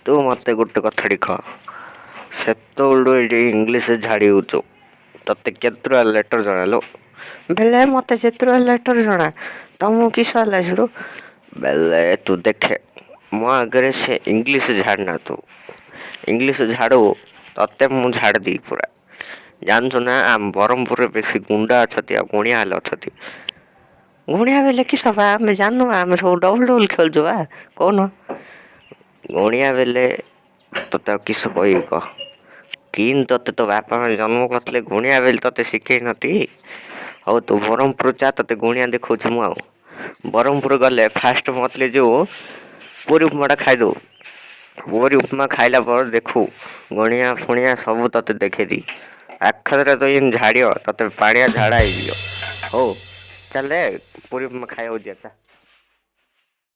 ତୁ ମତେ ଗୋଟେ କଥାଟି କହ, ସେତେବେଳୁ ଏଠି ଇଂଲିଶ ଝାଡ଼ି ହେଉଛୁ, ତତେ କେତେଟା ଲେଟର ଜଣାଲୋ? ବେଲେ ମତେ ଯେତେଟା ଲେଟର ଜଣା, ତମକୁ କିସ ହେଲା ସେଠୁ? ବେଲେ ତୁ ଦେଖେ ମୋ ଆଗରେ ସେ ଇଂଲିଶ ଝାଡ଼ନା, ତୁ ଇଂଲିଶ ଝାଡ଼ୁ ତତେ ମୁଁ ଝାଡ଼ିଦେବି ପୁରା। ଜାଣିଛୁ ନା ଆମ ବ୍ରହ୍ମପୁରରେ ବେଶୀ ଗୁଣ୍ଡା ଅଛନ୍ତି ଆଉ ଗୁଣିଆ ହେଲେ ଅଛନ୍ତି। ଗୁଣିଆ ବେଲେ କିସ ବା ଆମେ ଜାଣିନୁ, ଆମେ ସବୁ ଡବଲ ଡବଲ ଖେଳୁଛୁ ବା କହୁନ। ଗୁଣିଆ ବେଲେ ତତେ ଆଉ କିସ କହିବି କହ? କିନ୍ତି ତତେ ତୋ ବାପା ମା ଜନ୍ମ କରିଥିଲେ ଗୁଣିଆ ବେଲି ତତେ ଶିଖେଇ ନଥିବି? ହଉ ତୁ ବ୍ରହ୍ମପୁର ଯା, ତତେ ଗୁଣିଆ ଦେଖଉଛି ମୁଁ। ଆଉ ବ୍ରହ୍ମପୁର ଗଲେ ଫାଷ୍ଟ ମତଲି ଯୋଉ ପୁରୀ ଉପମାଟା ଖାଇଦବୁ। ପୁରୀ ଉପମା ଖାଇଲା ପରେ ଦେଖୁ ଗୁଣିଆ ଫୁଣିଆ ସବୁ ତତେ ଦେଖେଇଦେବି। ଆଖରେ ତ ଏମିତି ଝାଡ଼ିବ ତତେ ପାଣିଆ ଝାଡ଼ା ହେଇଯିବ। ହଉ ଚାଲେ ପୁରୀ ଉପମା ଖାଇବାକୁ ଯିବା।